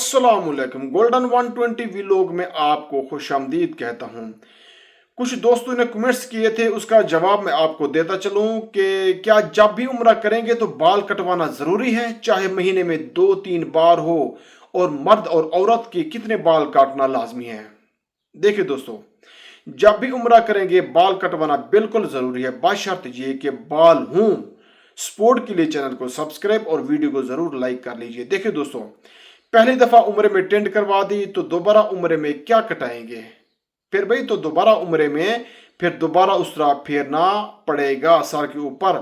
अस्सलाम वालेकुम। Golden 120 vlog में आपको खुशामदीद कहता हूँ। कुछ दोस्तों ने कमेंट्स किए थे, उसका जवाब मैं आपको देता चलूँ कि क्या जब भी उम्रा करेंगे तो बाल कटवाना ज़रूरी है, चाहे महीने में 2-3 बार हो, और मर्द और औरत के कितने बाल काटना लाजमी है। देखिए दोस्तों, जब भी उम्रा करेंगे बाल कटवाना बिल्कुल ज़रूरी है, बशर्त ये कि बाल हों। सपोर्ट के लिए चैनल को सब्सक्राइब और वीडियो को ज़रूर लाइक कर लीजिए। देखिए दोस्तों, पहली दफ़ा उम्र में टेंट करवा दी तो दोबारा उम्र में क्या कटाएंगे? फिर भाई तो दोबारा उम्र में फिर दोबारा उसरा फेरना पड़ेगा सर के ऊपर।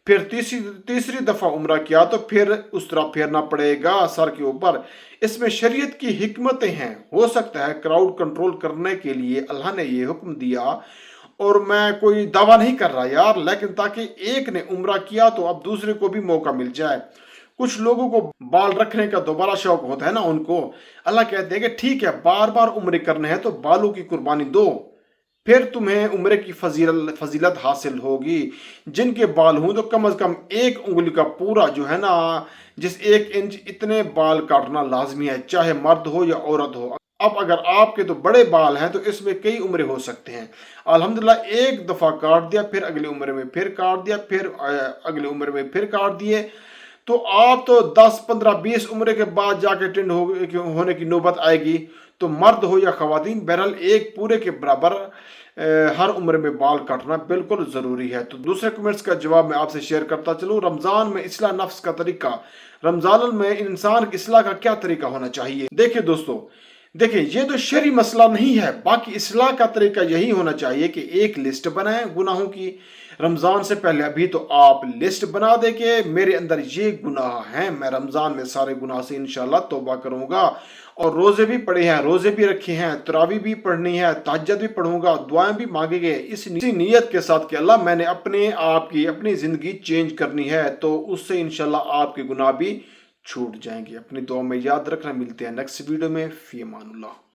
फिर तीसरी तीसरी दफ़ा उम्रा किया तो फिर उसरा फेरना पड़ेगा सर के ऊपर। इसमें शरीयत की हिकमतें हैं। हो सकता है क्राउड कंट्रोल करने के लिए अल्लाह ने ये हुक्म दिया, और मैं कोई दावा नहीं कर रहा यार, लेकिन ताकि एक ने उम्रा किया तो अब दूसरे को भी मौका मिल जाए। कुछ लोगों को बाल रखने का दोबारा शौक होता है ना, उनको अल्लाह कहते हैं कि ठीक है, बार बार उम्र करने हैं तो बालों की कुर्बानी दो, फिर तुम्हें उम्र की फजीलत हासिल होगी। जिनके बाल हों तो कम से कम एक उंगली का पूरा जो है ना, जिस 1 इंच इतने बाल काटना लाजमी है, चाहे मर्द हो या औरत हो। अब अगर आपके तो बड़े बाल हैं तो इसमें कई उम्र हो सकते हैं। अल्हम्दुलिल्लाह, एक दफ़ा काट दिया, फिर अगली उम्र में फिर काट दिया, फिर अगली उम्र में फिर काट दिए, तो आप तो 10, 15, 20 उम्र के बाद जाके टेंड होने की नौबत आएगी। तो मर्द हो या खवातीन, बहरहाल एक पूरे के बराबर हर उम्र में बाल काटना बिल्कुल ज़रूरी है। तो दूसरे कमेंट्स का जवाब मैं आपसे शेयर करता चलूँ। रमज़ान में इस्लाह नफ्स का तरीका, रमज़ान में इंसान की इस्लाह का क्या तरीका होना चाहिए? देखिए दोस्तों, देखिए ये तो शरी मसला नहीं है, बाकी इस्लाह का तरीका यही होना चाहिए कि एक लिस्ट बनाएं गुनाहों की। रमज़ान से पहले अभी तो आप लिस्ट बना दे के मेरे अंदर ये गुनाह हैं, मैं रमज़ान में सारे गुनाह से इंशाल्लाह तौबा करूँगा। और रोज़े भी पढ़े हैं, रोज़े भी रखे हैं, तरावी भी पढ़नी है, तहज्जुद भी पढ़ूंगा, दुआएं भी मांगी गए, इसी नीयत के साथ कि अल्लाह मैंने अपने आप की अपनी ज़िंदगी चेंज करनी है, तो उससे इंशाल्लाह आपके गुनाह भी छूट जाएंगे। अपनी दुआ में याद रखना। मिलते हैं नेक्स्ट वीडियो में। फी अमानुल्लाह।